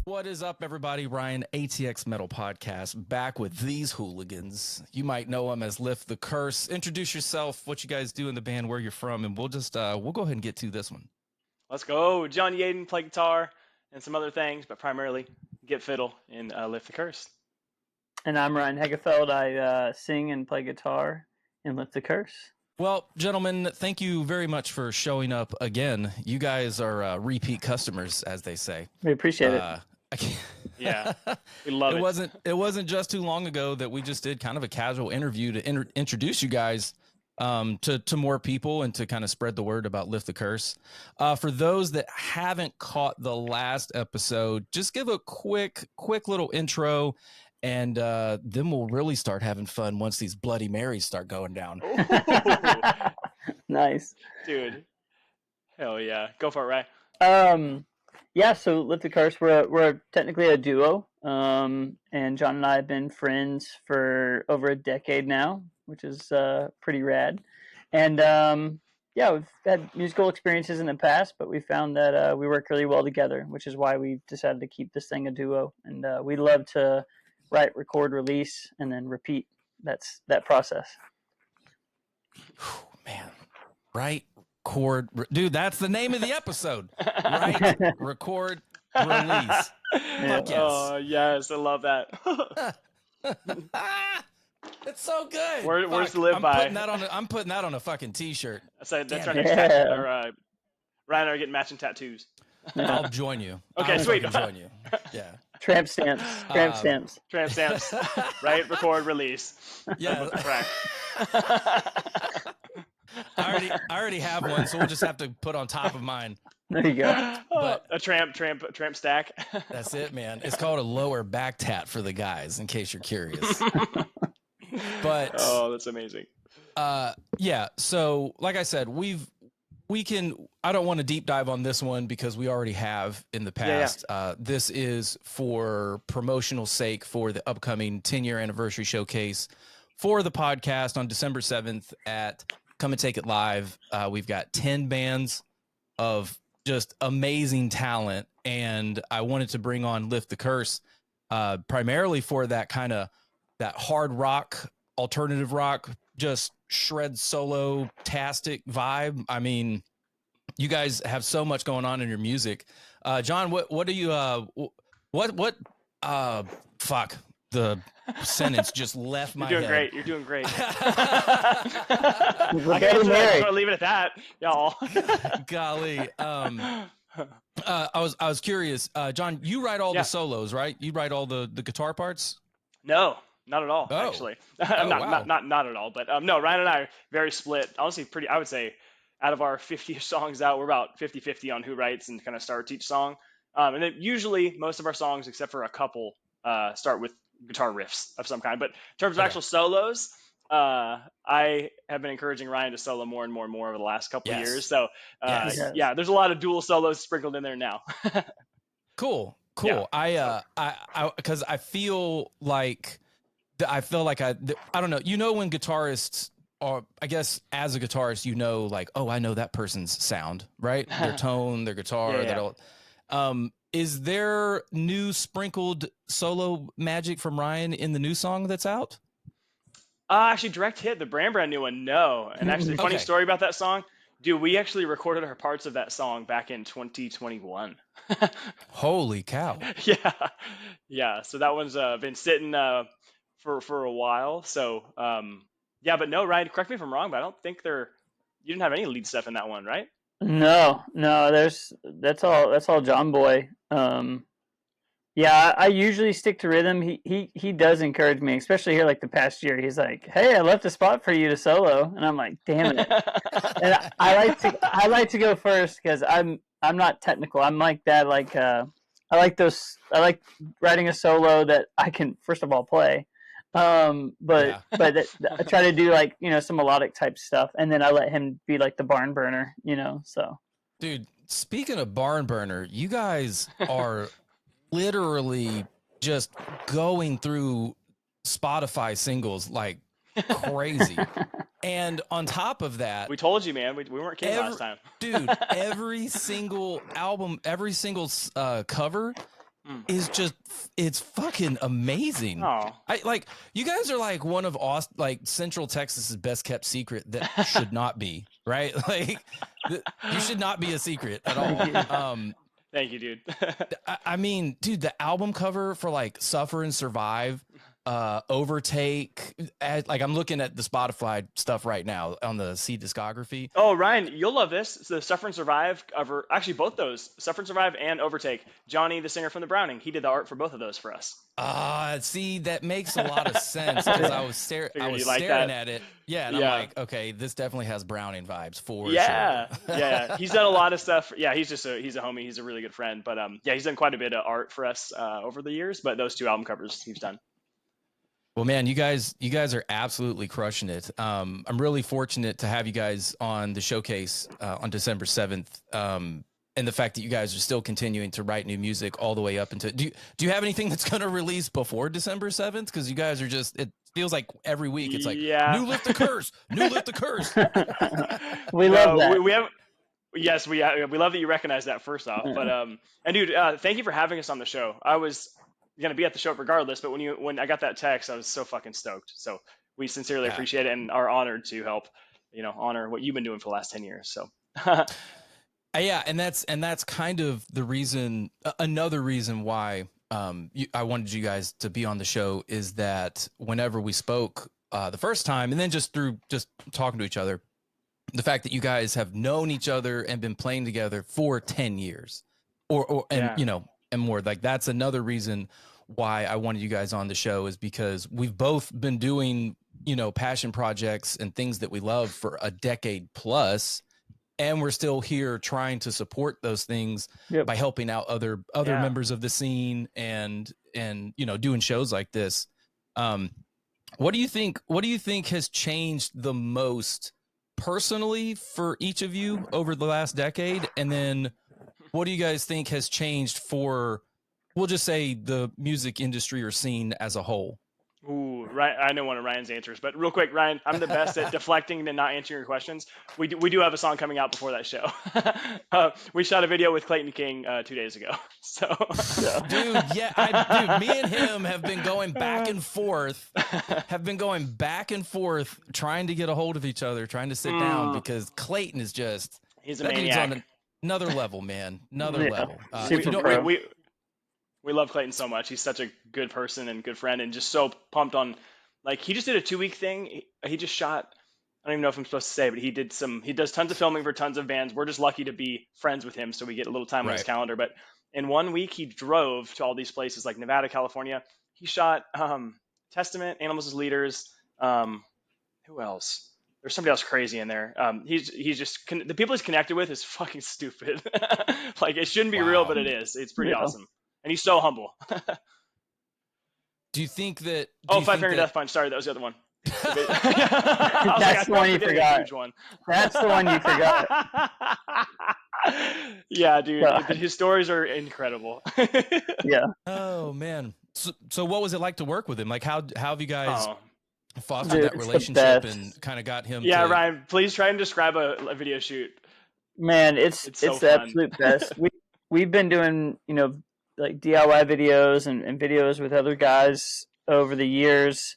What is up, everybody? Ryan, ATX Metal Podcast, back with these hooligans. You might know them as Lift the Curse. Introduce yourself, what you guys do in the band, where you're from, and we'll go ahead and get to this one. Let's go. John Yaden, play guitar and some other things, but primarily get fiddle and Lift the Curse. And I'm Ryan Hegefeld. I sing and play guitar and Lift the Curse. Well, gentlemen, thank you very much for showing up again. You guys are repeat customers, as they say. We appreciate it. Yeah, we love it. It wasn't just too long ago that we just did kind of a casual interview to introduce you guys to more people and to kind of spread the word about Lift the Curse. For those that haven't caught the last episode, just give a quick little intro, and then we'll really start having fun once these Bloody Marys start going down. Nice. Dude. Hell yeah. Go for it, Ray. Yeah, so Lift the Curse, we're technically a duo. And John and I have been friends for over a decade now, which is pretty rad. And yeah, we've had musical experiences in the past, but we found that we work really well together, which is why we decided to keep this thing a duo. And we love to write, record, release, and then repeat. That's that process. Man, write, record, dude, that's the name of the episode. Write, record, release. Yeah. Yes. Oh, yes. I love that. It's so good. Words to live by. I'm putting that on a fucking t-shirt. That's Damn our it. next tattoo. Or, Ryan and I are getting matching tattoos. I'll join you. Okay, I'll sweet. fucking join you. Yeah. Tramp stamps. Tramp stamps. Tramp stamps. Write, record, release. Yeah. Correct. I already have one, so we'll just have to put on top of mine. There you go. But a tramp stack. That's it, man. It's called a lower back tat for the guys, in case you're curious. But oh, that's amazing. yeah. So, like I said, I don't want to deep dive on this one because we already have in the past. Yeah. This is for promotional sake for the upcoming 10-year anniversary showcase for the podcast on December 7th at Come and Take It Live. We've got 10 bands of just amazing talent, and I wanted to bring on Lift the Curse primarily for that kind of that hard rock, alternative rock, just shred solo-tastic vibe. I mean, you guys have so much going on in your music. John, what do you fuck, the sentence just left my head. You're doing great. We're getting married. I'm gonna leave it at that, y'all. Golly. I was curious. John, you write all the solos, right? You write all the guitar parts? No, not at all, Oh. actually. Oh, not, wow. not at all. But no, Ryan and I are very split. Honestly, I would say, out of our 50 songs out, we're about 50-50 on who writes and kind of starts each song. And then usually most of our songs, except for a couple, start with guitar riffs of some kind. But in terms of actual solos, I have been encouraging Ryan to solo more and more and more over the last couple of years. So yeah, there's a lot of dual solos sprinkled in there now. Cool. Yeah. I because I feel like I don't know. You know, when guitarists are, I guess as a guitarist, you know, like, oh, I know that person's sound, right? Their tone, their guitar. Yeah. Is there new sprinkled solo magic from Ryan in the new song that's out? Actually, direct hit, the brand new one, no. And actually, funny story about that song, dude, we actually recorded our parts of that song back in 2021. Holy cow. Yeah. So that one's been sitting for a while. So yeah, but no, Ryan, correct me if I'm wrong, but I don't think you didn't have any lead stuff in that one, right? No, that's all John Boy. Yeah, I usually stick to rhythm. He does encourage me, especially here like the past year. He's like, "Hey, I left a spot for you to solo," and I'm like, "Damn it!" And I like to go first because I'm not technical. I'm like that. Like I like writing a solo that I can first of all play. But I try to do like, some melodic type stuff, and then I let him be like the barn burner, so. Dude, speaking of barn burner, you guys are literally just going through Spotify singles like crazy. And on top of that, we told you, man, we weren't kidding last time. Dude, every single album, every single cover is just, it's fucking amazing. Oh, You guys are like one of Central Texas's best kept secret that should not be, right? You should not be a secret at all. Thank you, dude. I mean, dude, the album cover for like Suffer and Survive, Overtake, I'm looking at the Spotify stuff right now on the C discography. Oh, Ryan, you'll love this. It's the Suffer and Survive cover. Actually, both those, Suffer and Survive and Overtake. Johnny, the singer from the Browning, he did the art for both of those for us. See, that makes a lot of sense because I was staring at it. Yeah, and I'm like, okay, this definitely has Browning vibes for sure. Yeah. He's done a lot of stuff. Yeah, he's a homie. He's a really good friend. But he's done quite a bit of art for us over the years. But those two album covers he's done. Well, man, you guys are absolutely crushing it. I'm really fortunate to have you guys on the showcase on December 7th. And the fact that you guys are still continuing to write new music all the way up into, do you have anything that's going to release before December 7th? Because you guys are just, it feels like every week it's like, new Lift the Curse, new Lift the Curse. We love that. We have, yes, we love that you recognize that first off. But and dude, thank you for having us on the show. I was going to be at the show regardless, but when I got that text, I was so fucking stoked. So we sincerely appreciate it and are honored to help, honor what you've been doing for the last 10 years. So. Yeah, and that's kind of the reason. Another reason why I wanted you guys to be on the show is that whenever we spoke the first time, and then just through just talking to each other, the fact that you guys have known each other and been playing together for 10 years, and more. Like that's another reason why I wanted you guys on the show is because we've both been doing passion projects and things that we love for a decade plus. And we're still here trying to support those things by helping out other members of the scene and doing shows like this. What do you think has changed the most personally for each of you over the last decade? And then what do you guys think has changed for, we'll just say, the music industry or scene as a whole? Ooh, right. I know one of Ryan's answers, but real quick, Ryan, I'm the best at deflecting and not answering your questions. We do have a song coming out before that show. We shot a video with Clayton King 2 days ago. So, dude, me and him have been going back and forth, trying to get a hold of each other, trying to sit down because Clayton is just, he's a maniac. Dude's on another level, man. Another level. We love Clayton so much. He's such a good person and good friend and just so pumped on, he just did a 2-week thing. He just shot, I don't even know if I'm supposed to say, but he does tons of filming for tons of bands. We're just lucky to be friends with him. So we get a little time on his calendar, but in 1 week he drove to all these places like Nevada, California. He shot Testament, Animals as Leaders. Who else? There's somebody else crazy in there. He's just, the people he's connected with is fucking stupid. It shouldn't be real, but it is. It's pretty awesome. And he's so humble. Do you think that? Five Finger Death Punch. Sorry, that was the other one. That's the one you forgot. That's the one you forgot. Yeah, dude. His stories are incredible. Yeah. Oh man. So what was it like to work with him? Like how have you guys fostered that relationship and kind of got him? Yeah, Ryan. Please try and describe a video shoot. Man, it's the absolute best. We've been doing like DIY videos and videos with other guys over the years.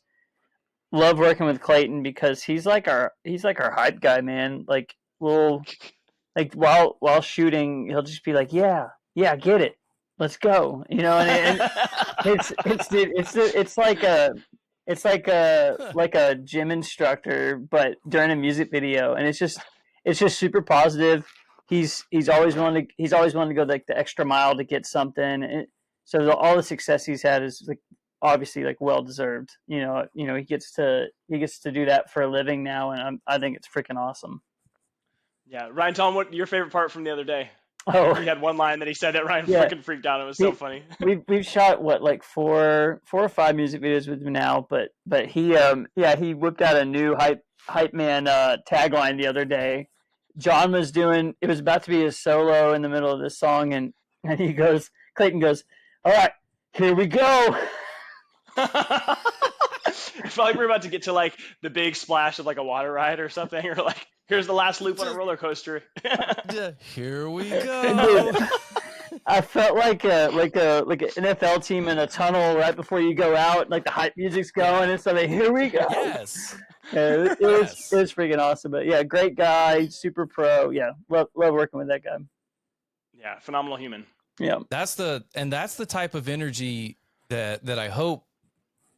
Love working with Clayton because he's like our hype guy, man. Like while shooting, he'll just be like, yeah, get it, let's go, and it's like a gym instructor, but during a music video, and it's just super positive. He's always willing to go like the extra mile to get something. And so all the success he's had is obviously well deserved. He gets to do that for a living now, and I think it's freaking awesome. Yeah, Ryan, tell him what your favorite part from the other day. Oh, he had one line that he said that Ryan freaking freaked out. It was so funny. We've shot four or five music videos with him now, but he whipped out a new hype man tagline the other day. John was it was about to be his solo in the middle of this song, and Clayton goes, all right, here we go. I felt like we were about to get to the big splash of a water ride or something, or here's the last loop on a roller coaster. Here we go. I felt like an NFL team in a tunnel right before you go out, like the hype music's going and stuff. Like, here we go. Yes. Yeah, it Yes. was freaking awesome. But yeah, great guy, super pro. Yeah, love working with that guy. Yeah, phenomenal human. Yeah, That's the type of energy that I hope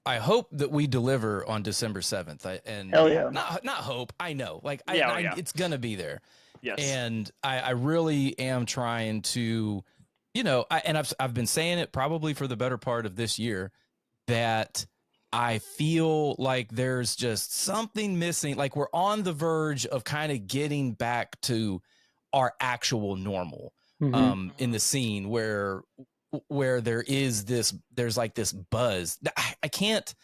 that we deliver on December 7th. And hell yeah. not hope, I know. Like Yeah. it's gonna be there. Yes. And I really am trying to, I've been saying it probably for the better part of this year, that I feel like there's just something missing. Like we're on the verge of kind of getting back to our actual normal in the scene where there's like this buzz. I can't,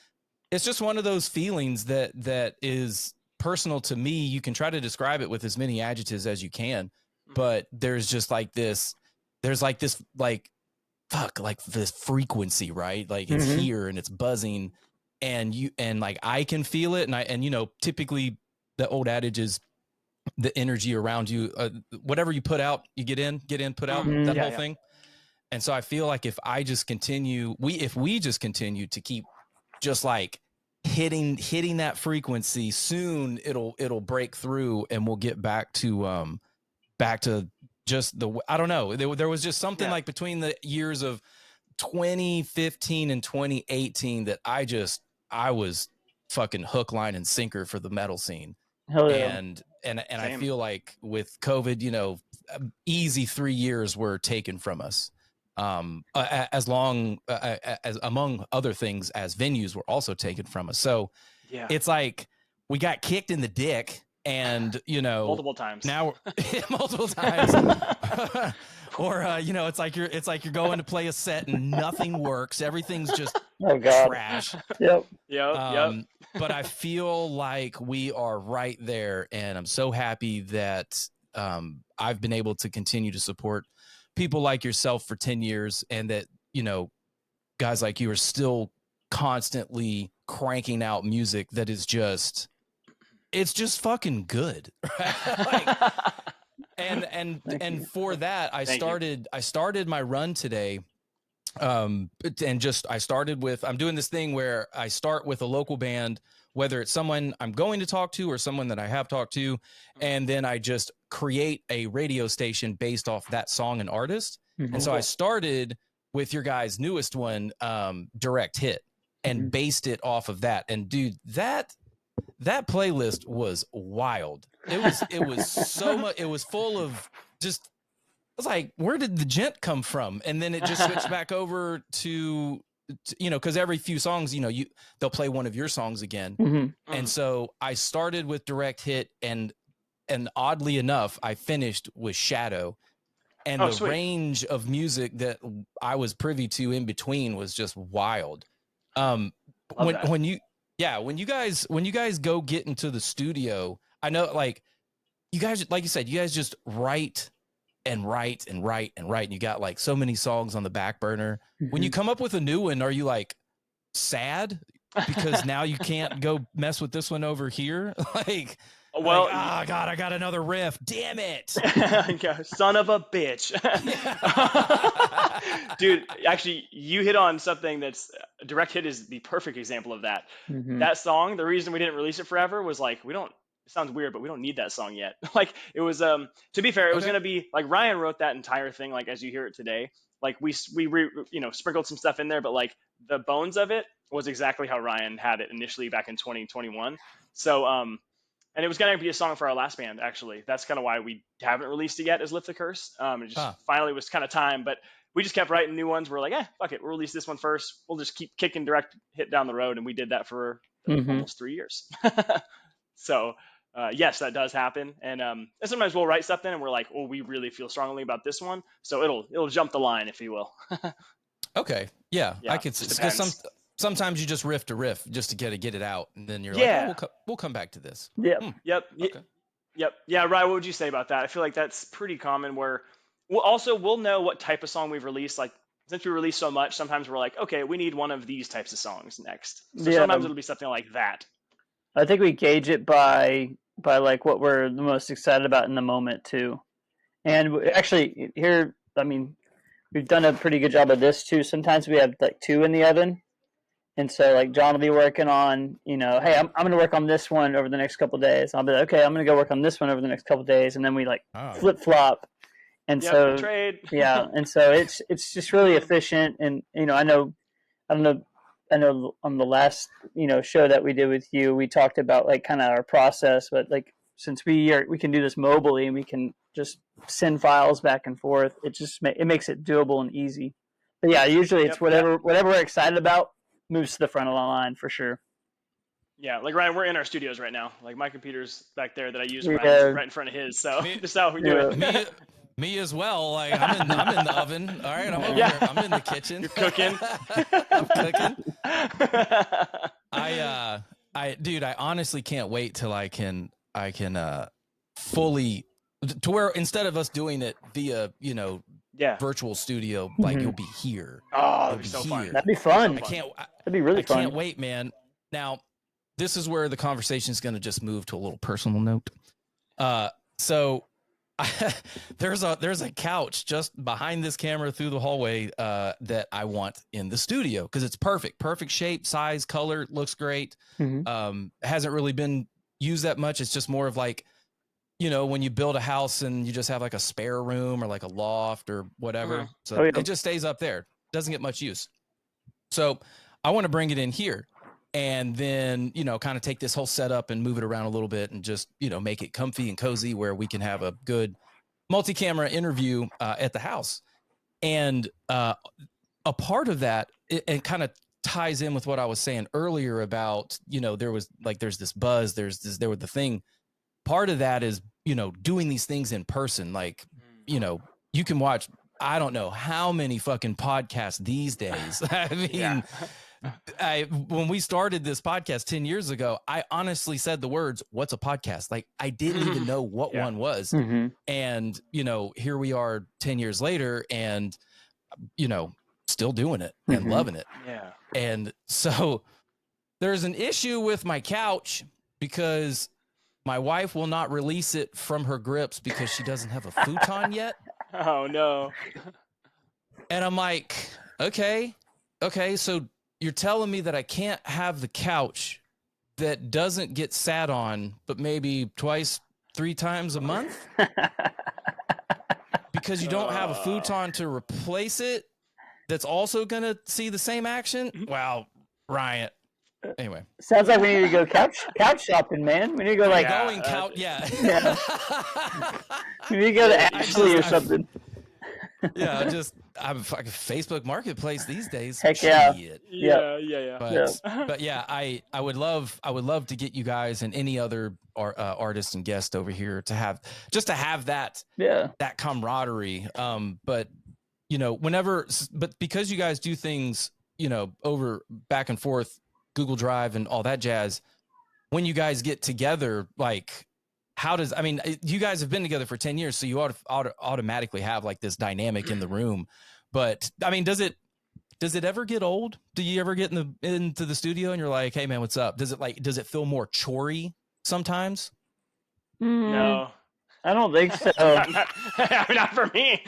it's just one of those feelings that is personal to me. You can try to describe it with as many adjectives as you can, but there's just like this, like this frequency, right? Like it's here and it's buzzing, and like I can feel it. And typically the old adage is the energy around you, whatever you put out, you get in, put out, that whole thing. And so I feel like if we just continue to keep just like hitting that frequency, soon it'll break through and we'll get back to just I don't know. There was just something like between the years of 2015 and 2018 that I was fucking hook, line, and sinker for the metal scene. Hell yeah. And I feel like with COVID, easy 3 years were taken from us. As long as among other things, as venues were also taken from us. So it's like we got kicked in the dick, and multiple times now, multiple times. Or it's like you're going to play a set and nothing works. Everything's just trash. Yep. But I feel like we are right there, and I'm so happy that I've been able to continue to support people like yourself for 10 years, and that guys like you are still constantly cranking out music that is just fucking good. Right? And for that I started my run today, and I started with, I'm doing this thing where I start with a local band, whether it's someone I'm going to talk to or someone that I have talked to, and then I just create a radio station based off that song and artist. And so I started with your guys' newest one, Direct Hit, and based it off of that. And dude, that playlist was wild. It was so much. It was full of just, I was like, where did the gent come from? And then it just switched back over to because every few songs, they'll play one of your songs again. And so I started with Direct Hit, and oddly enough, I finished with Shadow. And the range of music that I was privy to in between was just wild. When you guys go get into the studio, I know, like, you guys, like you said, you guys just write and write and write and write, and you got like so many songs on the back burner. When you come up with a new one, are you like sad because now you can't go mess with this one over here? like, well, oh God, I got another riff. Damn it. Son of a bitch. Dude, actually, you hit on something that's Direct Hit is the perfect example of that. That song, the reason we didn't release it forever was like, it sounds weird, but we don't need that song yet. Like, it was, to be fair, it was going to be like Ryan wrote that entire thing, like as you hear it today. Like we sprinkled some stuff in there, but like the bones of it was exactly how Ryan had it initially back in 2021. So, and it was going to be a song for our last band, actually. That's kind of why we haven't released it yet, is Lift the Curse. It just finally was kind of time, but we just kept writing new ones. We're like, fuck it, we'll release this one first. We'll just keep kicking Direct Hit down the road, and we did that for almost 3 years. So, yes, that does happen. And sometimes we'll write something, and we're like, oh, we really feel strongly about this one. So it'll jump the line, if you will. Okay. Yeah. I could, because sometimes you just riff to riff just to get it out, and then you're like, oh, we'll come back to this. Yep. Yeah, Ryan, what would you say about that? I feel like that's pretty common, where we'll know what type of song we've released. Like, since we release so much, sometimes we're like, okay, we need one of these types of songs next. So sometimes it'll be something like that. I think we gauge it by like what we're the most excited about in the moment too. And actually here, I mean, we've done a pretty good job of this too. Sometimes we have like 2 in the oven. And so like John will be working on, hey, I'm going to work on this one over the next couple of days. I'll be like, okay, I'm going to go work on this one over the next couple of days. And then we like flip flop. And so trade. yeah. And so it's just really efficient. And, I know on the last, show that we did with you, we talked about like kind of our process, but like, since we can do this mobily and we can just send files back and forth, it makes it doable and easy. But yeah, usually it's whatever we're excited about moves to the front of the line for sure. Yeah, like Ryan, we're in our studios right now. Like my computer's back there that I use right in front of his. So just how we do it. Me as well. Like I'm in the oven. All right, I'm over here. I'm in the kitchen. You're cooking. I'm cooking. I honestly can't wait till I can fully to where instead of us doing it via virtual studio, like you'll be here. Oh, that'd be so fun. That'd be fun. That'd be really fun. I can't wait, man. Now, this is where the conversation is going to just move to a little personal note. So there's a couch just behind this camera through the hallway that I want in the studio because it's perfect shape, size, color, looks great. Hasn't really been used that much. It's just more of like, when you build a house and you just have like a spare room or like a loft or whatever. So it just stays up there. Doesn't get much use. So I want to bring it in here and then, kind of take this whole setup and move it around a little bit and just, make it comfy and cozy where we can have a good multi-camera interview at the house. And a part of that, it kind of ties in with what I was saying earlier about, there's this buzz, there was the thing. Part of that is, doing these things in person. Like, you can watch, I don't know how many fucking podcasts these days. I mean, when we started this podcast 10 years ago, I honestly said the words, what's a podcast? Like I didn't even know what one was. And, here we are 10 years later and, still doing it and loving it. Yeah. And so there's an issue with my couch because my wife will not release it from her grips because she doesn't have a futon yet. Oh no. And I'm like, okay. So you're telling me that I can't have the couch that doesn't get sat on, but maybe twice, 3 times a month because you don't have a futon to replace it. That's also going to see the same action. Wow. Ryan. Anyway, sounds like we need to go couch shopping, man. We need to go like going couch. Yeah. We need to go to Ashley or something. Yeah, I'm fucking Facebook Marketplace these days. Heck yeah. Yeah. But yeah, I would love to get you guys and any other artists and guests over here to have that camaraderie. But because you guys do things, over back and forth, Google Drive and all that jazz, when you guys get together, like you guys have been together for 10 years, so you automatically have like this dynamic in the room. But I mean, does it ever get old? Do you ever get into the studio and you're like, hey man, what's up? Does it feel more chory sometimes? No. I don't think so. Not for me.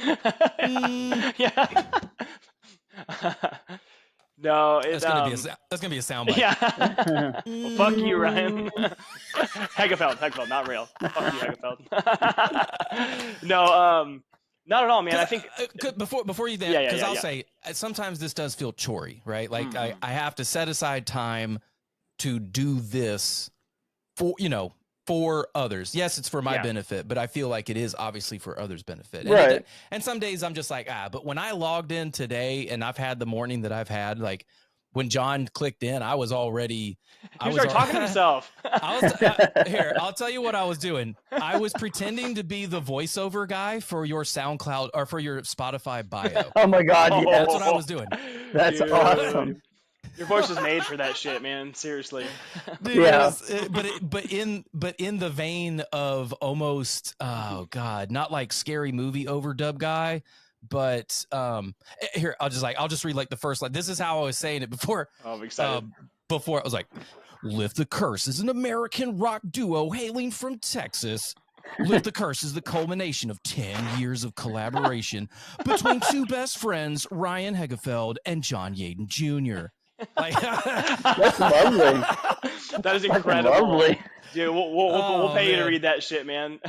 Yeah. No, that's gonna be a soundbite. Yeah. Well, fuck you, Ryan. Hegefeld, not real. Fuck you, Hegefeld. No, not at all, man. I think before you then, because I'll say sometimes this does feel chory, right? Like I have to set aside time to do this for others. Yes, it's for my benefit, but I feel like it is obviously for others' benefit. Right. And some days I'm just like, but when I logged in today and I've had the morning that I've had, like when John clicked in, I was already... He started talking to himself. Here, I'll tell you what I was doing. I was pretending to be the voiceover guy for your SoundCloud or for your Spotify bio. Oh my God, yes. That's what I was doing. That's awesome. Your voice was made for that shit, man. Seriously. Dude, but in the vein of almost, oh God, not like scary movie overdub guy, but here I'll just read like the first line. This is how I was saying it before. Oh, I'm excited. Before I was like, Lift the Curse is an American rock duo hailing from Texas Lift the Curse is the culmination of 10 years of collaboration between two best friends, Ryan Hegefeld and John Yaden Jr. Like, That's lovely. That is Fucking incredible. lovely. Dude, we'll pay you to man. read that shit, man.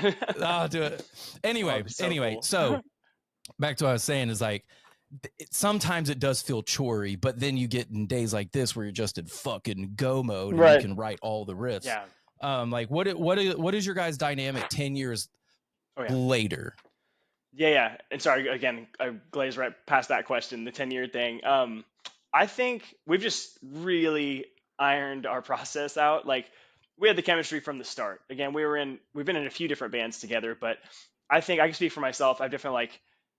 I'll do it. Anyway, so cool. so back to what I was saying is like, sometimes it does feel chory, but then you get in days like this where you're just in fucking go mode and Right. you can write all the riffs. Yeah. Like what is your guys' dynamic 10 years later? Yeah. And sorry, again, I glazed right past that question, the 10-year thing. I think we've just really ironed our process out. Like, we had the chemistry from the start. Again, we've been in a few different bands together, but I think I can speak for myself. I've definitely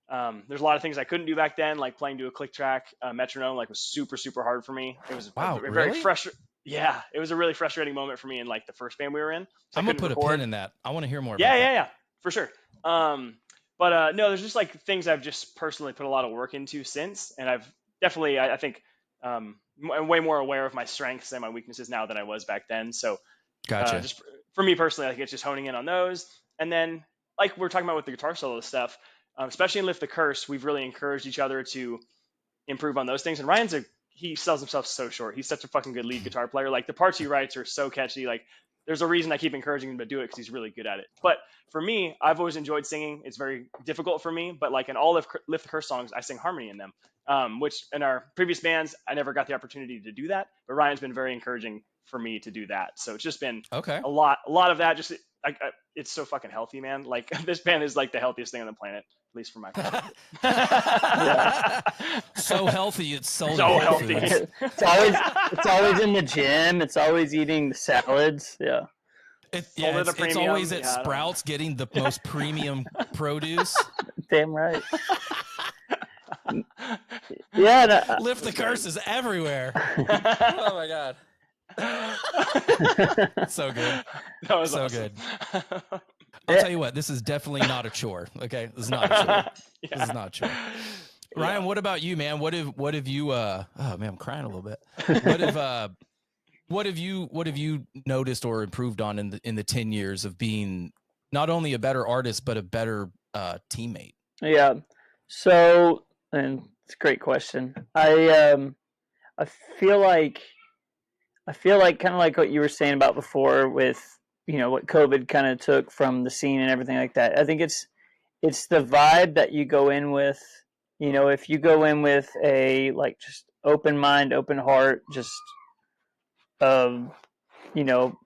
there's a lot of things I couldn't do back then, like playing to a click track, metronome, like was super, super hard for me. It was very really? frustrating. Yeah, it was a really frustrating moment for me in like the first band we were in. I'm gonna put a pin in that. I want to hear more. Yeah, for sure. But no, there's just like things I've just personally put a lot of work into since, and I've definitely, I think, I'm way more aware of my strengths and my weaknesses now than I was back then. So, Gotcha. just for me personally, like it's just honing in on those, and then like we're talking about with the guitar solo stuff, especially in Lift the Curse, we've really encouraged each other to improve on those things. And he sells himself so short. He's such a fucking good lead guitar player. Like the parts he writes are so catchy. Like there's a reason I keep encouraging him to do it because he's really good at it. But for me, I've always enjoyed singing. It's very difficult for me. But like in all of Lift the Curse songs, I sing harmony in them. Which in our previous bands, I never got the opportunity to do that. But Ryan's been very encouraging for me to do that. So it's just been a lot of that. Just it's so fucking healthy, man. Like this band is like the healthiest thing on the planet, at least for my part. So healthy, it's so healthy. It's always in the gym. It's always eating the salads. Yeah. It's always at Sprouts getting the most premium produce. Damn right. Yeah. Lift the Curse is everywhere. Oh my god. So good. That was so awesome. good. I'll tell you what, this is definitely not a chore. Okay, this is not a chore. This is not a chore. Ryan, what about you, man? What have you? Oh man, I'm crying a little bit. What have you noticed or improved on in the 10 years of being not only a better artist but a better teammate? Yeah. So, and it's a great question. I feel like kind of like what you were saying about before with, what COVID kind of took from the scene and everything like that. I think it's the vibe that you go in with. If you go in with a like just open mind, open heart, just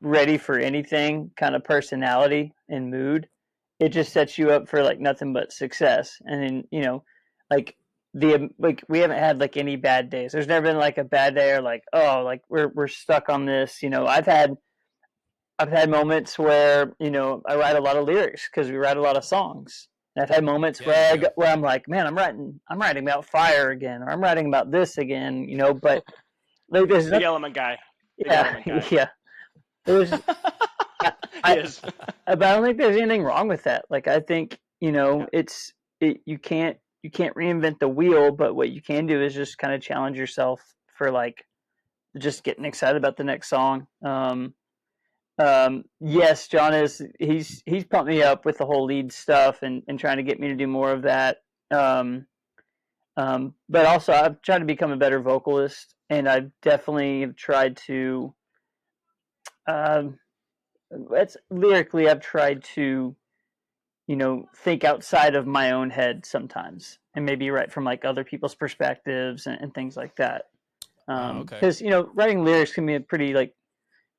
ready for anything kind of personality and mood, it just sets you up for like nothing but success. And then, like we haven't had like any bad days. There's never been like a bad day or like, oh, like we're stuck on this. I've had moments where, I write a lot of lyrics because we write a lot of songs. And I've had moments where I'm like, man, I'm writing about fire again, or I'm writing about this again, but like there's Big element guy. Yeah. There's but I don't think there's anything wrong with that. Like I think, you can't reinvent the wheel, but what you can do is just kind of challenge yourself for like just getting excited about the next song. Yes, John he's pumped me up with the whole lead stuff and trying to get me to do more of that. But also I've tried to become a better vocalist, and I've definitely tried to lyrically I've tried to think outside of my own head sometimes and maybe write from like other people's perspectives and things like that. Because writing lyrics can be a pretty like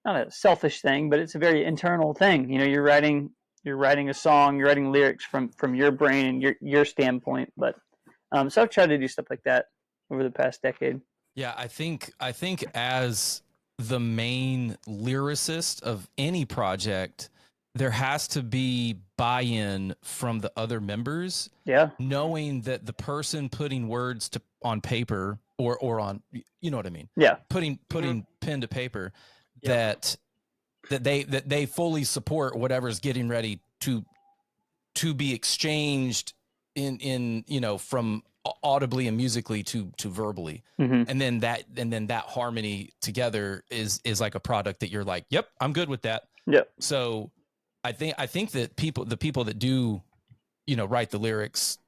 not a selfish thing, but it's a very internal thing. You're writing a song, you're writing lyrics from your brain and your standpoint. But so I've tried to do stuff like that over the past decade. Yeah, I think as the main lyricist of any project, there has to be buy-in from the other members. Yeah, knowing that the person putting words on paper or on, you know what I mean. Yeah, putting pen to paper. That they fully support whatever's getting ready to be exchanged in from audibly and musically to verbally. Mm-hmm. and then that harmony together is like a product that you're like, yep, I'm good with that. Yep. So I think that the people that do, write the lyrics,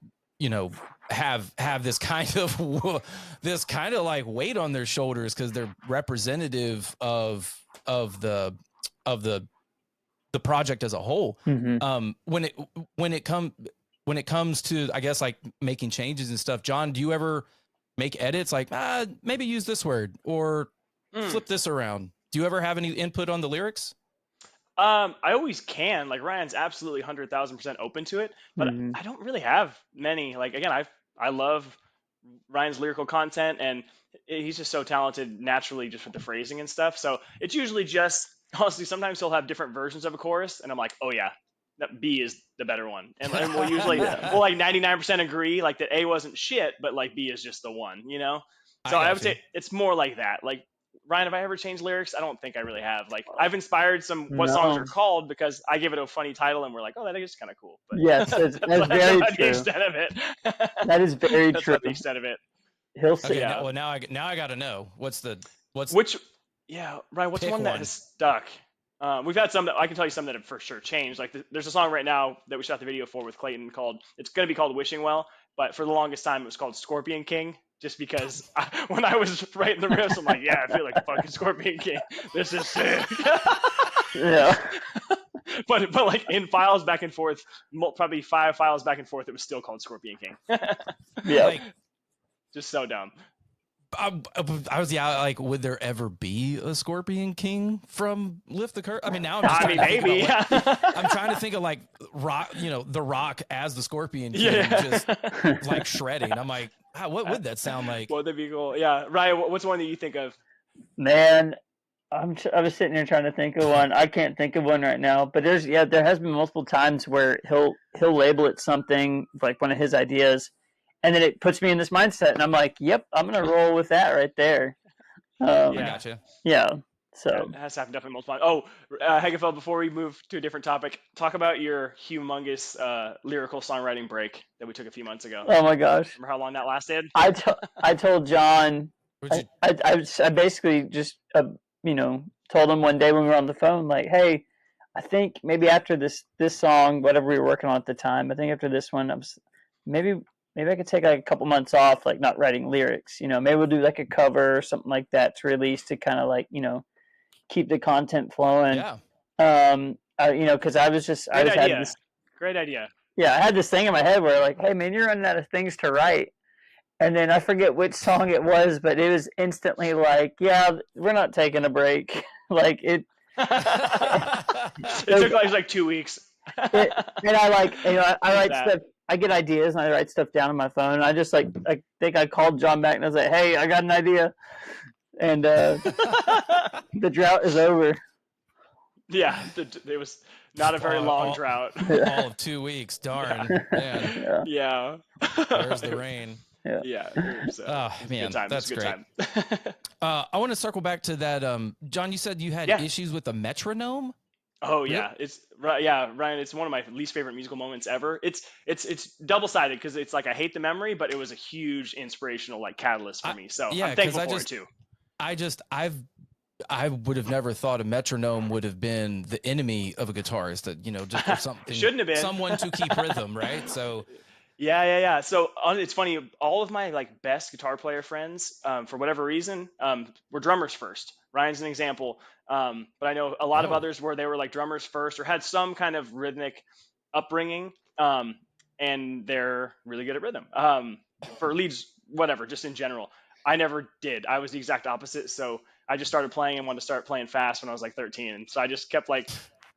have this kind of like weight on their shoulders because they're representative of the project as a whole. Mm-hmm. When it comes to, I guess, like making changes and stuff, John, do you ever make edits like maybe use this word or flip this around? Do you ever have any input on the lyrics? I always can. Like Ryan's absolutely 100,000% open to it, but Mm-hmm. I don't really have many. Like again, I love Ryan's lyrical content, and he's just so talented naturally, just with the phrasing and stuff. So it's usually just honestly. Sometimes he'll have different versions of a chorus, and I'm like, oh yeah, that B is the better one, and we'll usually we'll like 99% agree, like that A wasn't shit, but like B is just the one, So I would say it's more like that. Like Ryan, have I ever changed lyrics? I don't think I really have. Like I've inspired some what songs are called because I give it a funny title and we're like, oh, that is kind of cool. But yes, that's very the true. extent of it. That is very That's true. about the extent of it. He'll say, okay, yeah. Now I got to know Ryan, what's one that has stuck? We've had some that I can tell you some that have for sure changed. Like there's a song right now that we shot the video for with Clayton it's going to be called Wishing Well, but for the longest time it was called Scorpion King. Just because when I was writing the riffs, I'm like, yeah, I feel like fucking Scorpion King. This is sick. Yeah. but like in files back and forth, probably 5 files back and forth, it was still called Scorpion King. Yeah. Like, just so dumb. I was like, would there ever be a Scorpion King from Lift the Curtain? I mean, now I'm just maybe. I'm trying to think of like Rock, The Rock as the Scorpion King, just like shredding. I'm like, what would that sound like? Well, that'd be cool. Yeah, Ryan, what's one that you think of? Man, I was sitting here trying to think of one. I can't think of one right now, but there has been multiple times where he'll label it something like one of his ideas, and then it puts me in this mindset, and I'm like, yep, I'm gonna roll with that right there. I gotcha. Yeah. So it has happened definitely multiple times. Oh, Hegefeld, before we move to a different topic, talk about your humongous lyrical songwriting break that we took a few months ago. Oh my gosh! Remember how long that lasted? I told John. I basically just told him one day when we were on the phone, like, hey, I think maybe after this song, whatever we were working on at the time, I think after this one, maybe I could take like a couple months off, like not writing lyrics. Maybe we'll do like a cover or something like that to release to kind of like keep the content flowing. Yeah. Because I had this great idea. Yeah, I had this thing in my head where like, hey man, you're running out of things to write. And then I forget which song it was, but it was instantly like, yeah, we're not taking a break. Like it took like 2 weeks. And I I write stuff. I get ideas and I write stuff down on my phone. And I just I think I called John back and I was like, hey, I got an idea. And the drought is over. Yeah, it was not a very long drought. All of 2 weeks. Darn. Man. Yeah. Where's the rain? Yeah. Oh man, that's great. Time. I want to circle back to that. John, you said you had issues with the metronome. Oh yeah, Ryan. It's one of my least favorite musical moments ever. It's double sided because it's like I hate the memory, but it was a huge inspirational like catalyst for me. So I'm thankful for it too. I would have never thought a metronome would have been the enemy of a guitarist. That just or something shouldn't have been someone to keep rhythm, right? So. Yeah. So it's funny. All of my like best guitar player friends, for whatever reason, were drummers first. Ryan's an example, but I know a lot of others where they were like drummers first or had some kind of rhythmic upbringing, and they're really good at rhythm. For leads, whatever, just in general. I never did. I was the exact opposite. So I just started playing and wanted to start playing fast when I was like 13, and so I just kept like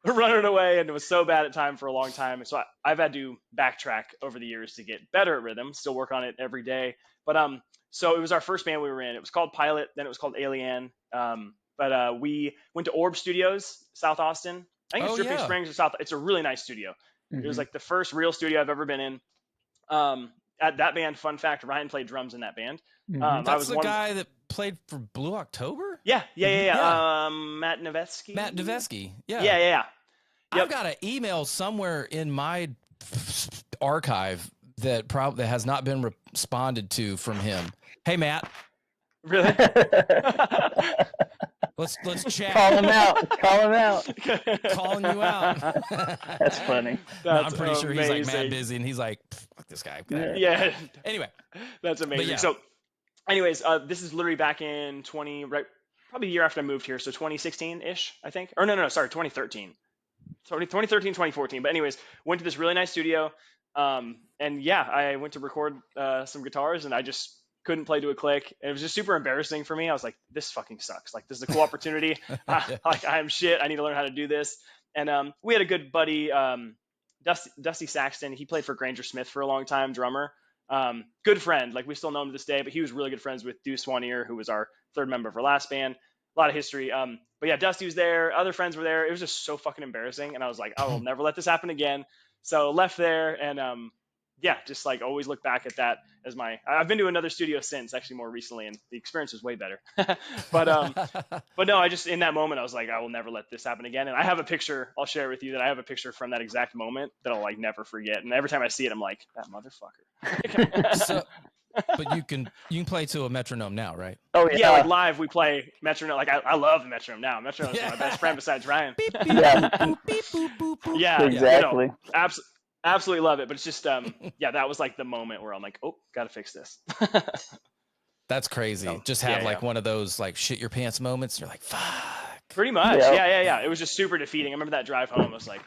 running away, and it was so bad at time for a long time. So I've had to backtrack over the years to get better at rhythm, still work on it every day. But so it was our first band we were in. It was called Pilot, then it was called Alien. But we went to Orb Studios, South Austin. I think it's Dripping Springs or South. It's a really nice studio. Mm-hmm. It was like the first real studio I've ever been in. At that band, fun fact, Ryan played drums in that band. Mm-hmm. That's the guy that played for Blue October? Yeah. Matt Nevesky. Yeah. Yeah. Yep. I've got an email somewhere in my archive that probably has not been responded to from him. Hey, Matt. Really? let's chat. Call him out. Call him out. Calling you out. That's funny. No, I'm That's pretty sure he's like mad amazing. busy, and he's like, "Fuck this guy." Yeah, Anyway, that's amazing. yeah. So, anyways, this is literally back in probably a year after I moved here, so 2016 ish, I think. Or no, sorry, 2013. 2013, 2014. But anyways, went to this really nice studio. And yeah, I went to record some guitars, and I just couldn't play to a click. And it was just super embarrassing for me. I was like, this fucking sucks. Like, this is a cool opportunity. Like, I'm shit. I need to learn how to do this. And we had a good buddy, Dusty Saxton. He played for Granger Smith for a long time, drummer. Good friend. Like, we still know him to this day, but he was really good friends with Deuce Swanier, who was our third member of our last band. A lot of history. But yeah, Dusty was there. Other friends were there. It was just so fucking embarrassing. And I was like, I will never let this happen again. So left there, and yeah, just like always look back at that as I've been to another studio since, actually more recently, and the experience was way better. But no, I just, in that moment, I was like, I will never let this happen again. And I have a picture, I'll share with you, that I have a picture from that exact moment that I'll like never forget. And every time I see it, I'm like, that motherfucker. So, but you can play to a metronome now, right? Oh Yeah, like live we play metronome. Like I love the metronome now. Metronome is my best friend besides Ryan. Yeah, exactly. You know, absolutely love it. But it's just yeah, that was like the moment where I'm like, oh, gotta fix this. That's crazy. So, just have like one of those like shit your pants moments. You're like, fuck. Pretty much. Yep. Yeah. It was just super defeating. I remember that drive home. I was like,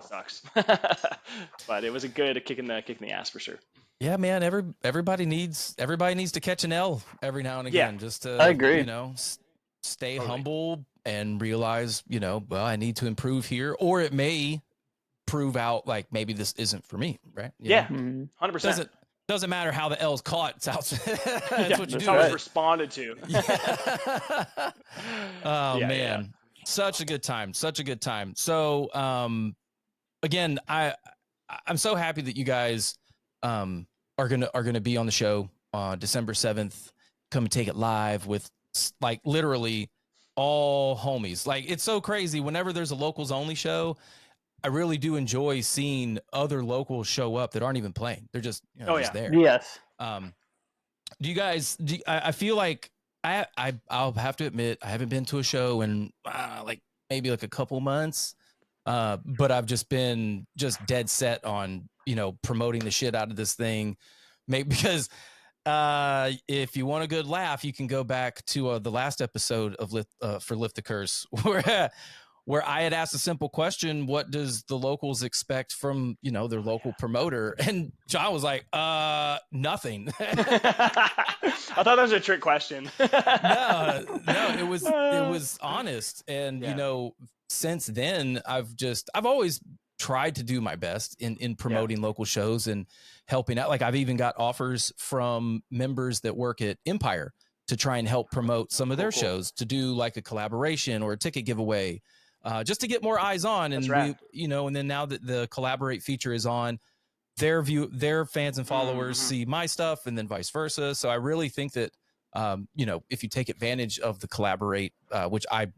sucks. But it was a good kick in the ass for sure. Yeah, man. Everybody needs to catch an L every now and again, just to, I agree. you know, stay humble and realize, you know, well, I need to improve here, or it may prove out like maybe this isn't for me, right? You yeah, know? 100%. Doesn't matter how the L's caught. It's how, that's what you do. How it's responded to. Yeah. Oh man, Yeah. Such a good time. So, again, I'm so happy that you guys are gonna be on the show on December 7th. Come and take it live with like literally all homies. Like, it's so crazy. Whenever there's a locals only show, I really do enjoy seeing other locals show up that aren't even playing. They're just, you know, just there. Yes. Do you guys? I feel like I'll have to admit I haven't been to a show in like maybe like a couple months. But I've just been dead set on, you know, promoting the shit out of this thing. Maybe because if you want a good laugh, you can go back to the last episode of for Lift the Curse, where I had asked a simple question: what does the locals expect from, you know, their local promoter? And John was like, nothing. I thought that was a trick question. No, it was honest. And you know, since then I've always tried to do my best in promoting local shows and helping out. Like, I've even got offers from members that work at Empire to try and help promote some of their shows, to do like a collaboration or a ticket giveaway, just to get more eyes on. And we, you know, and then now that the collaborate feature is on, their fans and followers see my stuff, and then vice versa. So I really think that, you know, if you take advantage of the collaborate, which I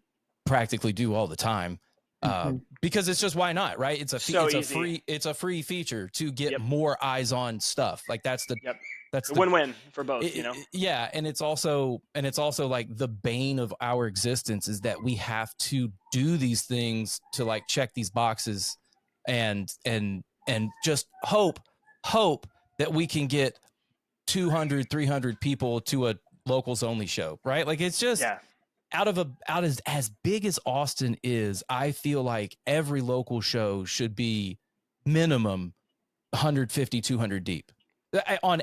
practically do all the time, because it's just, why not, right? It's a free feature to get more eyes on stuff. Like, that's the win-win for both, you know? Yeah. And it's also like the bane of our existence is that we have to do these things to like check these boxes and just hope that we can get 200, 300 people to a locals only show, right? Like, it's just out as big as Austin is, I feel like every local show should be minimum 150, 200 deep on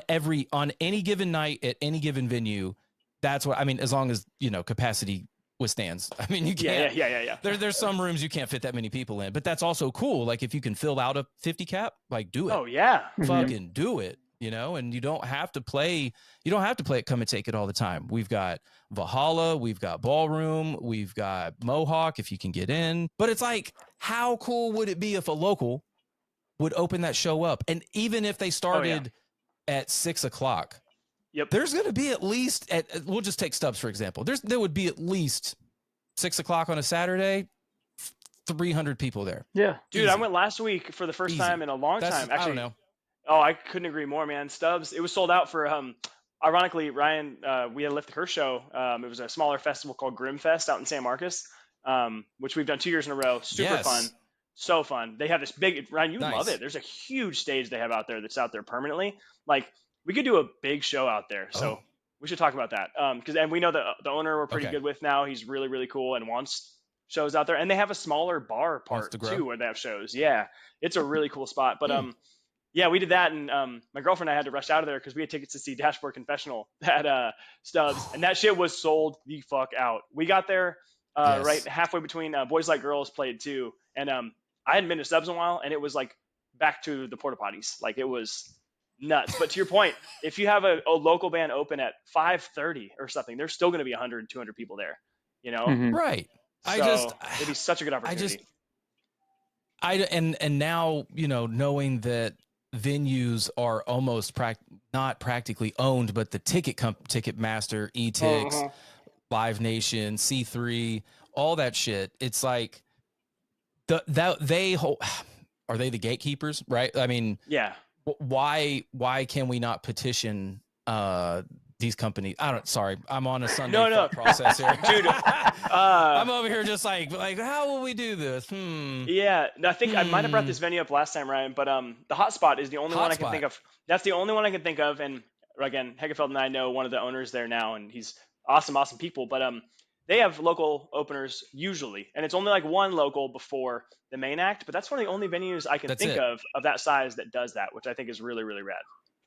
any given night at any given venue. That's what I mean, as long as, you know, capacity withstands. I mean, you can't. Yeah. There's some rooms you can't fit that many people in, but that's also cool. Like, if you can fill out a 50 cap, like, do it. Oh yeah. Fucking do it, you know? And you don't have to play at Come and Take It all the time. We've got Valhalla, we've got Ballroom, we've got Mohawk if you can get in. But it's like, how cool would it be if a local would open that show up? And even if they started at 6 o'clock, there's going to be at least we'll just take Stubbs for example. There would be at least 6 o'clock on a Saturday, 300 people there. Yeah, dude, easy. I went last week for the first time in a long time. Actually, I don't know. Oh, I couldn't agree more, man. Stubbs, it was sold out for ironically, Ryan, we had left her show. It was a smaller festival called Grimfest out in San Marcos, which we've done 2 years in a row. Super fun. Yes. So fun. They have this big, Ryan, you would love Nice. it. There's a huge stage they have out there that's out there permanently. Like, we could do a big show out there. So Oh. we should talk about that. And we know that the owner we're pretty Okay. good with now. He's really, really cool and wants shows out there. And they have a smaller bar Wants part to grow. too where they have shows. Yeah. It's a really cool spot. But yeah, we did that, and my girlfriend and I had to rush out of there because we had tickets to see Dashboard Confessional at Stubbs, and that shit was sold the fuck out. We got there Yes. right halfway between Boys Like Girls played too, and I hadn't been to Stubbs in a while, and it was like back to the porta potties, like it was nuts. But to your point, if you have a local band open at 5:30 or something, there's still going to be 100, 200 people there, you know? Mhm. Right. So it'd be such a good opportunity. And now, you know, knowing that venues are almost not practically owned, but the Ticketmaster, ETIX, Live Nation, C3, all that shit. It's like are they the gatekeepers, right? I mean, Yeah. Why can we not petition these companies? Sorry, I'm on a Sunday No. thought process here. Dude, I'm over here just like how will we do this? Yeah, I think I might have brought this venue up last time, Ryan, but the Hotspot is the only one I can think of. That's the only one I can think of, and again, Hegefeld and I know one of the owners there now, and he's awesome people. But they have local openers usually, and it's only like one local before the main act. But that's one of the only venues I can think of that size that does that, which I think is really, really rad.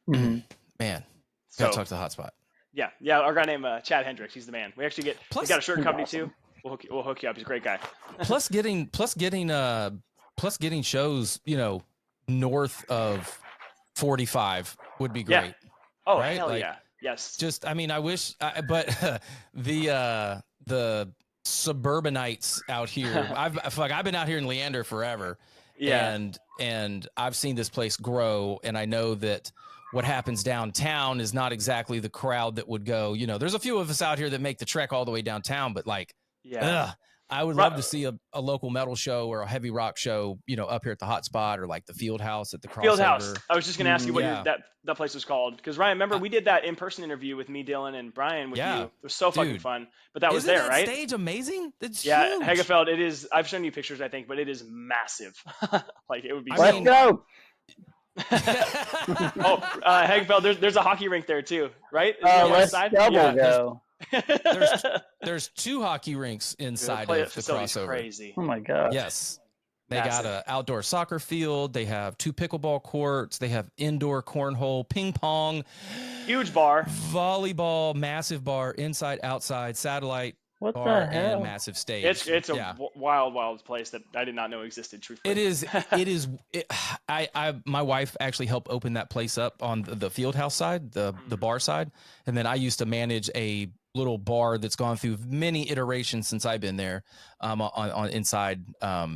Mm-hmm. Man, so gotta talk to the Hotspot. Yeah, our guy named Chad Hendricks, he's the man. We actually we got a shirt company too. We'll hook you up. He's a great guy. Plus getting shows, you know, north of 45 would be great. Yeah. Oh, right? Hell yeah. Yes. Just, I mean, I wish, but the suburbanites out here, I've been out here in Leander forever. Yeah. And I've seen this place grow, and I know that what happens downtown is not exactly the crowd that would go, you know, there's a few of us out here that make the trek all the way downtown, but like, I would love to see a local metal show or a heavy rock show, you know, up here at the Hotspot or like the Field House at the Crossover. Field House. I was just going to ask you what that place was called. Because Ryan, remember we did that in-person interview with me, Dylan, and Brian with you. It was so fucking fun. But that was there, right? Isn't that stage amazing? It's huge. Hegefeld, it is. I've shown you pictures, I think, but it is massive. Like it would be. Let's go. Hegefeld, there's a hockey rink there too, right? Let's double go. There's 2 hockey rinks inside of the Crossover. Crazy. Oh my god. Yes. They got an outdoor soccer field. They have 2 pickleball courts. They have indoor cornhole, ping pong, huge bar, volleyball, massive bar, inside, outside, satellite what bar, the hell? and massive stage. It's a wild place that I did not know existed. Truthfully, it is. My wife actually helped open that place up on the Field House side, the bar side, and then I used to manage a little bar that's gone through many iterations since I've been there, on inside at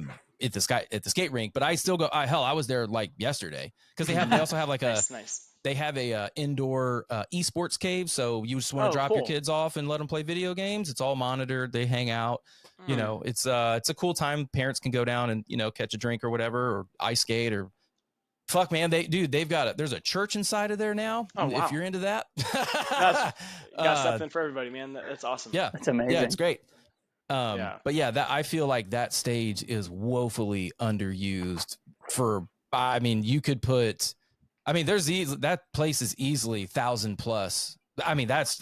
the skate rink. But I still go. I was there like yesterday because they also have like nice. They have a indoor esports cave, so you just want to drop your kids off and let them play video games. It's all monitored. They hang out. You know, it's a cool time. Parents can go down and, you know, catch a drink or whatever, or ice skate or. Fuck, man, they've got there's a church inside of there now. Oh, wow. If you're into that, got something for everybody, man. That's awesome. Yeah, that's amazing. Yeah, it's great. But yeah, that I feel like that stage is woefully underused. I mean, you could put. I mean, that place is easily 1,000 plus. I mean, that's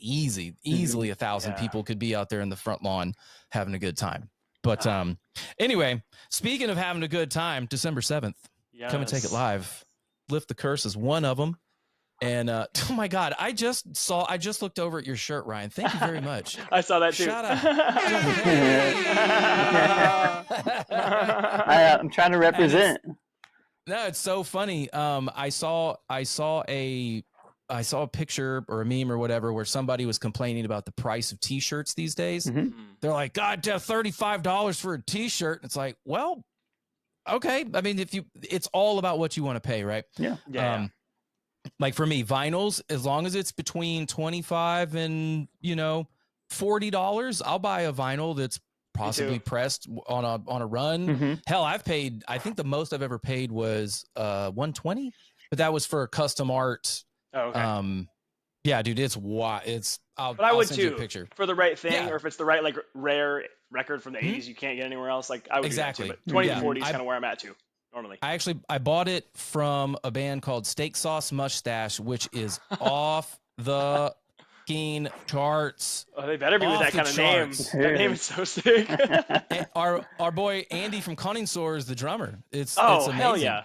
easy. Easily 1,000 people could be out there in the front lawn having a good time. But anyway, speaking of having a good time, December 7th, Come and Take It Live. Lift the Curse is one of them. And oh my God, I just looked over at your shirt, Ryan. Thank you very much. I saw that too. Shout out. I'm trying to represent. No, it's so funny. I saw a picture or a meme or whatever where somebody was complaining about the price of T-shirts these days. Mm-hmm. They're like, God, $35 for a T-shirt. It's like, well, okay. I mean, it's all about what you want to pay, right? Yeah. Like for me, vinyls, as long as it's between $25 and $40, I'll buy a vinyl that's possibly pressed on a run. Mm-hmm. Hell, I think the most I've ever paid was $120, but that was for custom art. Oh, okay. Yeah, dude, it's why it's. But I I'll would send you a too, picture. for the right thing, Yeah. or if it's the right like rare record from the Mhm. 80s you can't get anywhere else. Like I would do that too. Exactly. But 20 to Yeah. 40 is kind of where I'm at too normally. I bought it from a band called Steak Sauce Mustache, which is off the fucking charts. Oh, they better be with Off that the kind of name. charts. That name is so sick. And our boy Andy from Cunning Sore is the drummer. It's Oh, amazing. hell yeah.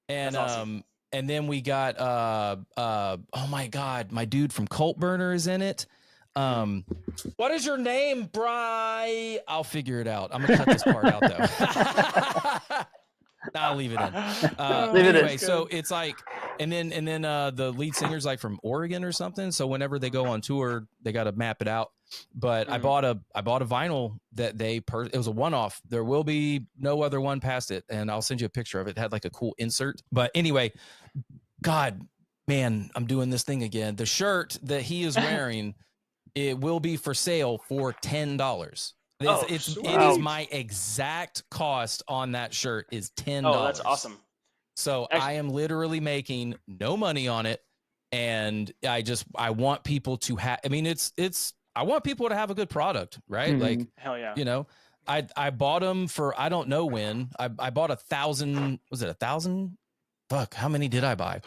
And That's awesome. and then we got oh my god, my dude from Cult Burner is in it. What is your name, Bry? I'll figure it out. I'm gonna cut this part out though. I'll leave it in. Leave it in. Anyway, so it's like, and then the lead singer's like from Oregon or something. So whenever they go on tour, they got to map it out. But I bought a vinyl that it was a one-off. There will be no other one past it, and I'll send you a picture of it. It had like a cool insert. But anyway, God, man, I'm doing this thing again. The shirt that he is wearing, it will be for sale for $10. It is my exact cost on that shirt is $10. Oh, that's awesome. So I am literally making no money on it, and I want people to have. I mean, I want people to have a good product, right? Mhm. Like, Hell yeah. you know, I bought them for I don't know when. I bought 1,000. Was it 1,000? Fuck, how many did I buy?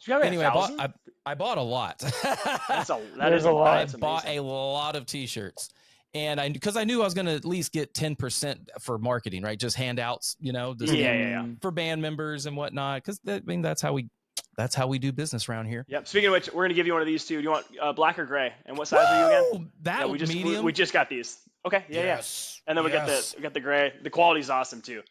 Anyway, I bought a lot. that is a lot. I bought a lot of t-shirts, and because I knew I was going to at least get 10% for marketing, right? Just handouts, just for band members and whatnot. Because that's how we do business around here. Yep. Speaking of which, we're going to give you one of these too. Do you want black or gray? And what size are you again? That medium. We just got these. Okay. Yeah. Yes. And then we got the gray. The quality's awesome too.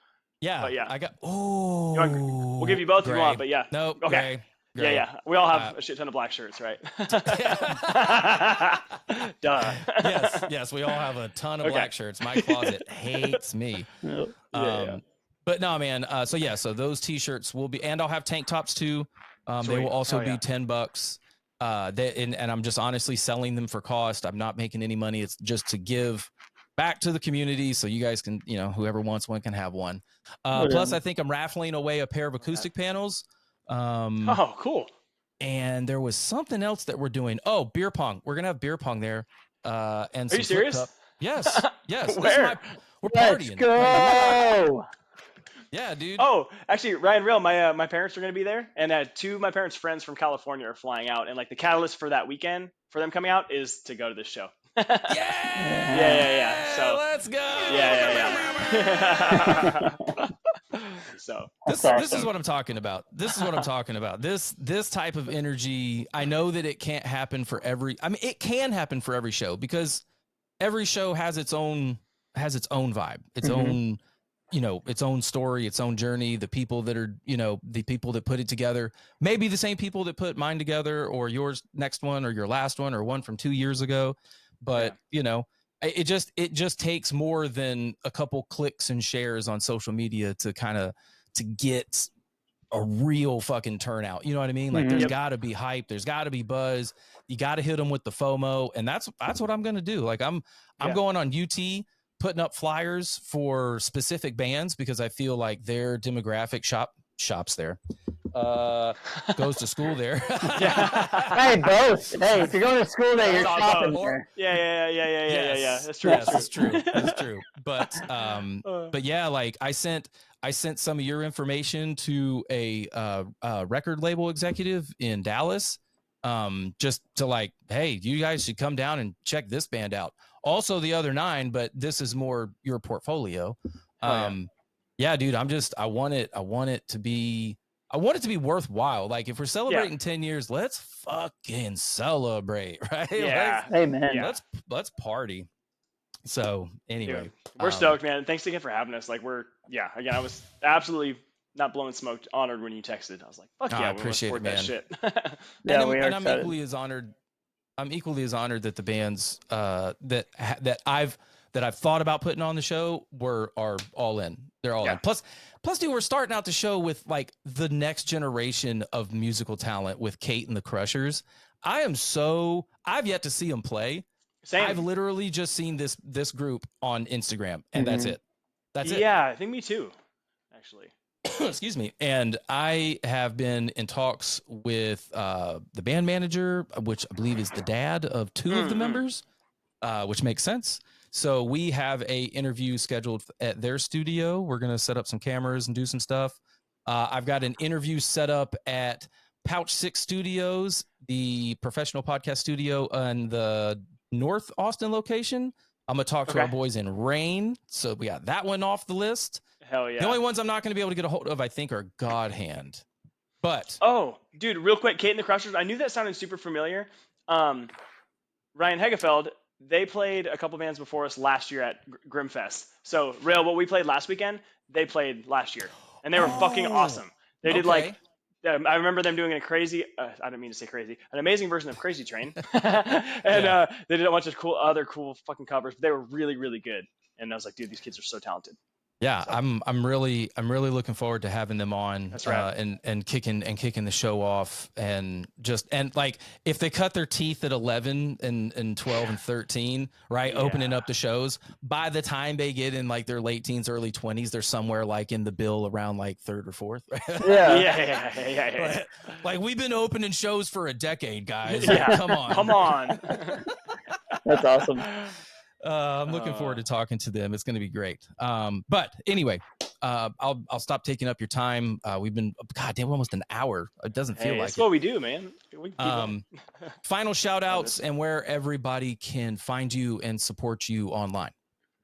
Yeah. But yeah. I got. We'll give you both if you want. But yeah. Nope. Okay. Gray. Yeah. We all have a shit ton of black shirts, right? Duh. Yes. We all have a ton of black shirts. My closet hates me. But no, man. So those t-shirts will be, and I'll have tank tops too. They will also be $10. And I'm just honestly selling them for cost. I'm not making any money. It's just to give back to the community, so you guys can, whoever wants one can have one. Plus, I think I'm raffling away a pair of acoustic panels. Oh, cool. And there was something else that we're doing. Oh, beer pong. We're gonna have beer pong there. And are you serious? Yes. Where? We're partying. Let's go. Yeah, dude. Oh, actually, Ryan, real, my parents are going to be there, and two of my parents' friends from California are flying out, and like the catalyst for that weekend for them coming out is to go to this show. Yeah. So let's go. Yeah. So this is what I'm talking about. This type of energy. I know that it can't happen for every. I mean, it can happen for every show because every show has its own vibe, its own. Its own story, its own journey, the people that are, the people that put it together, maybe the same people that put mine together or yours next one or your last one or one from 2 years ago. But, it just takes more than a couple clicks and shares on social media to get a real fucking turnout. You know what I mean? Like there's gotta be hype. There's gotta be buzz. You gotta hit them with the FOMO. And that's what I'm going to do. Like I'm going on UT, putting up flyers for specific bands because I feel like their demographic shops there, goes to school there. Hey, both. Hey, if you're going to school there, you're shopping there. Yeah. That's true. Yes, that's true. But yeah, like I sent some of your information to a record label executive in Dallas, just to like, hey, you guys should come down and check this band out. Also the other 9, but this is more your portfolio. Yeah, dude, I want it to be worthwhile. Like if we're celebrating 10 years, let's fucking celebrate, right? Yeah. Amen. Let's party. So anyway, dude, we're stoked, man. Thanks again for having us. Like again, I was absolutely not blowing smoke, honored when you texted. I was like, fuck yeah, we appreciate it, man. that shit. I'm equally as honored. I'm equally as honored that the bands that I've thought about putting on the show are all in. They're all in. Plus, dude, we're starting out the show with like the next generation of musical talent with Kate and the Crushers. I've yet to see them play. Same. I've literally just seen this group on Instagram, and that's it. That's it. Yeah, I think me too, actually. excuse me. And I have been in talks with the band manager, which I believe is the dad of two of the members, which makes sense. So we have a interview scheduled at their studio. We're going to set up some cameras and do some stuff. I've got an interview set up at Pouch Six Studios, the professional podcast studio in the North Austin location. I'm going to talk to our boys in Rain. So we got that one off the list. Hell yeah. The only ones I'm not going to be able to get a hold of, I think, are God Hand. But oh, dude, real quick, Kate and the Crushers. I knew that sounded super familiar. Ryan Hegefeld, they played a couple bands before us last year at Grimfest. So, Rail, what we played last weekend, they played last year, and they were fucking awesome. They did like. I remember them doing a crazy, I didn't mean to say crazy, an amazing version of Crazy Train. And they did a bunch of other cool fucking covers. But they were really, really good. And I was like, dude, these kids are so talented. Yeah, so. I'm really looking forward to having them on. That's right. And kicking the show off, and like if they cut their teeth at 11 and 12 and 13, right, opening up the shows, by the time they get in like their late teens, early 20s, they're somewhere like in the bill around like third or fourth. Yeah. Like we've been opening shows for a decade, guys. Like, come on. That's awesome. I'm looking forward to talking to them. It's going to be great. But anyway, I'll stop taking up your time. We've been, goddamn, almost an hour. It doesn't feel like that's what we do, man. Final shout outs and where everybody can find you and support you online.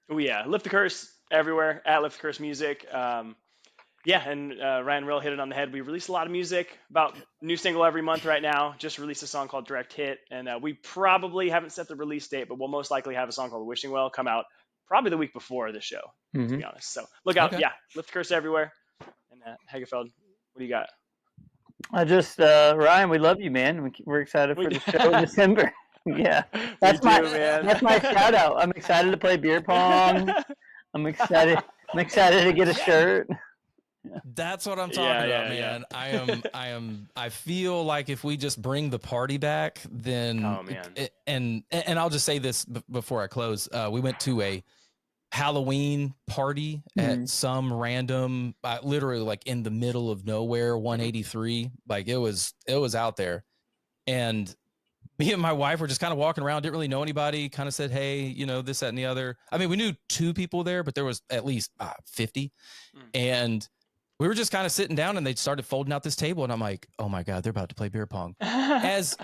Oh yeah. Lift the Curse everywhere at Lift the Curse Music. And Ryan Rill hit it on the head. We release a lot of music, about new single every month right now. Just released a song called Direct Hit. And we probably haven't set the release date, but we'll most likely have a song called Wishing Well come out probably the week before the show, to be honest. So look out. Yeah, Lift the Curse everywhere. And Hegefeld, what do you got? Ryan, we love you, man. We're excited for the show in December. Yeah, that's my shout out. I'm excited to play beer pong. I'm excited to get a shirt. That's what I'm talking about, man. Yeah. I feel like if we just bring the party back, then, and I'll just say this before I close. We went to a Halloween party at some random, literally like in the middle of nowhere, 183. Like it was out there. And me and my wife were just kind of walking around, didn't really know anybody, kind of said, hey, this, that, and the other. I mean, we knew 2 people there, but there was at least 50. And we were just kind of sitting down and they started folding out this table. And I'm like, oh my God, they're about to play beer pong. As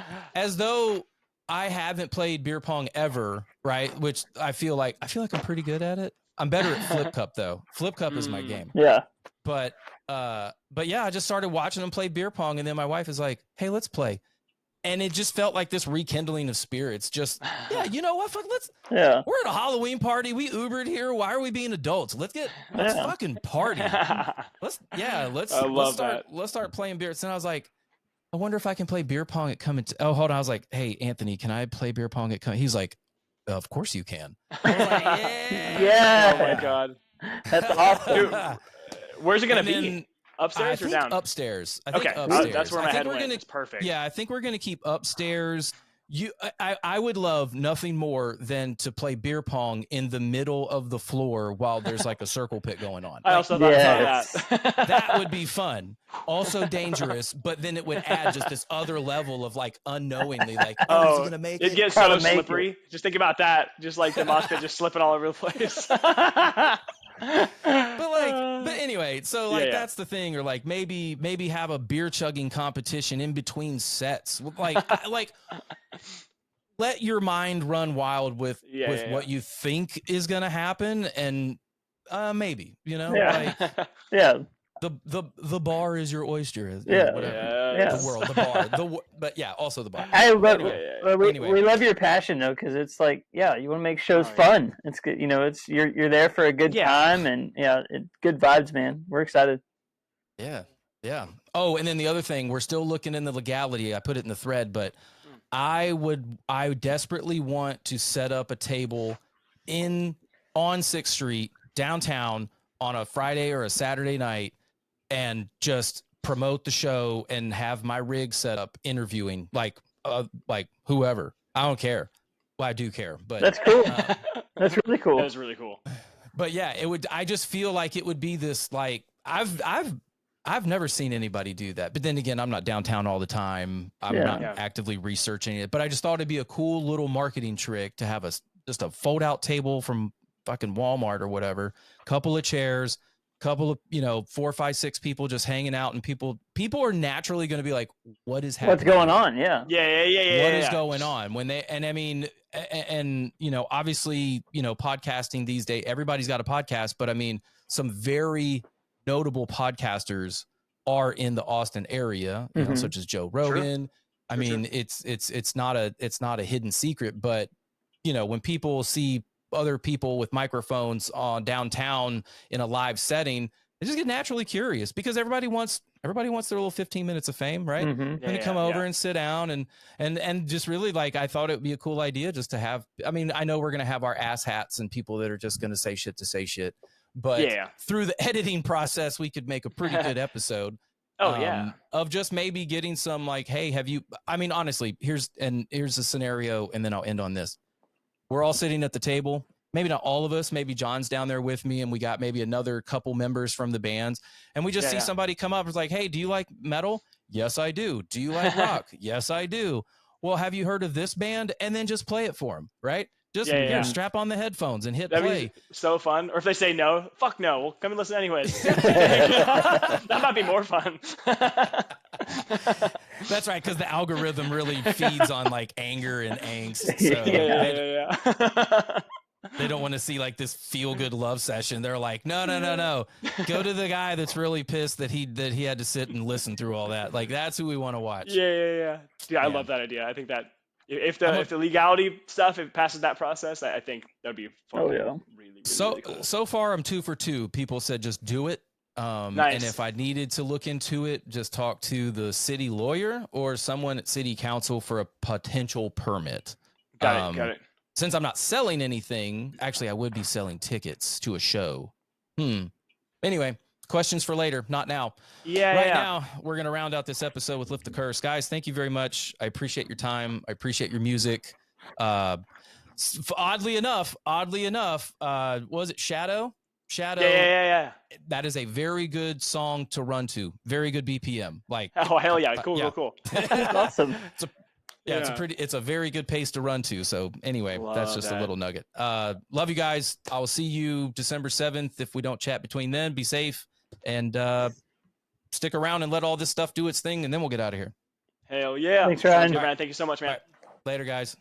though I haven't played beer pong ever, right? Which I feel like I'm pretty good at it. I'm better at Flip Cup though. Flip Cup is my game. Yeah. But yeah, I just started watching them play beer pong. And then my wife is like, hey, let's play. And it just felt like this rekindling of spirits. Just, you know what? We're at a Halloween party. We Ubered here. Why are we being adults? Let's fucking party. Let's start playing beer. And I was like, I wonder if I can play beer pong at Come and oh, hold on. I was like, hey, Anthony, can I play beer pong at Come? He's like, of course you can. I was like, yeah. Oh my God. That's awesome. Dude, where's it going to be? Upstairs or down? Upstairs. Upstairs. That's where my head went. It's perfect. Yeah, I think we're going to keep upstairs. I would love nothing more than to play beer pong in the middle of the floor while there's like a circle pit going on. I also thought that. That would be fun. Also dangerous, but then it would add just this other level of like unknowingly like, is he going to make it? It gets so slippery. Just think about that. Just like the mosh pit just slipping all over the place. But anyway, so like that's the thing, or like maybe have a beer chugging competition in between sets. Like let your mind run wild with what you think is gonna happen, and maybe the bar is your oyster. The world, the bar, but also the bar. We love your passion though, because it's like you want to make shows fun. It's good, it's you're there for a good time, and good vibes, man. We're excited. Yeah. Oh, and then the other thing, we're still looking in the legality. I put it in the thread, but I desperately want to set up a table on 6th Street downtown on a Friday or a Saturday night and just promote the show and have my rig set up interviewing like whoever. I don't care. Well, I do care, but that's cool. That's really cool. That is really cool. But yeah, I just feel like it would be this, like, I've I've never seen anybody do that. But then again, I'm not downtown all the time. I'm not actively researching it. But I just thought it'd be a cool little marketing trick to have just a fold out table from fucking Walmart or whatever, couple of chairs, couple of 4, 5, 6 people just hanging out, and people are naturally going to be like, what is happening? What's going on? Yeah. What is going on when they, and I mean, and obviously, podcasting these days, everybody's got a podcast, but I mean, some very notable podcasters are in the Austin area, such as Joe Rogan. Sure. I mean, it's not a hidden secret, but when people see other people with microphones on downtown in a live setting, they just get naturally curious because everybody wants their little 15 minutes of fame, right? They come over and sit down and just really, like, I thought it would be a cool idea just to have, I mean, I know we're going to have our ass hats and people that are just going to say shit, but through the editing process, we could make a pretty good episode. Of just maybe getting some, like, hey, I mean, honestly, here's a scenario, and then I'll end on this. We're all sitting at the table. Maybe not all of us. Maybe John's down there with me, and we got maybe another couple members from the bands. And we just see somebody come up and it's like, hey, do you like metal? Yes, I do. Do you like rock? Yes, I do. Well, have you heard of this band? And then just play it for them, right? Just strap on the headphones and hit play. Be so fun. Or if they say no, fuck no. We'll come and listen anyways. That might be more fun. That's right, because the algorithm really feeds on like anger and angst. So they don't want to see like this feel-good love session. They're like, no. Go to the guy that's really pissed that he had to sit and listen through all that. Like, that's who we want to watch. Yeah. I love that idea. I think that if the legality stuff, if it passes that process, I think that'd be fun. Really cool. So far I'm 2 for 2. People said just do it. Nice. And if I needed to look into it, just talk to the city lawyer or someone at city council for a potential permit. Got it. Since I'm not selling anything, actually I would be selling tickets to a show. Anyway, questions for later, not now. Now, we're going to round out this episode with Lift the Curse. Guys, thank you very much. I appreciate your time. I appreciate your music. Oddly enough, was it Shadow? Yeah. That is a very good song to run to. Very good BPM. Like, oh, hell yeah. Cool. Awesome. It's a very good pace to run to. So anyway, that's just a little nugget. Love you guys. I will see you December 7th. If we don't chat between then, be safe and stick around and let all this stuff do its thing, and then we'll get out of here. Hell yeah. Thanks, Ryan. Thank you so much, man. Right. Later, guys.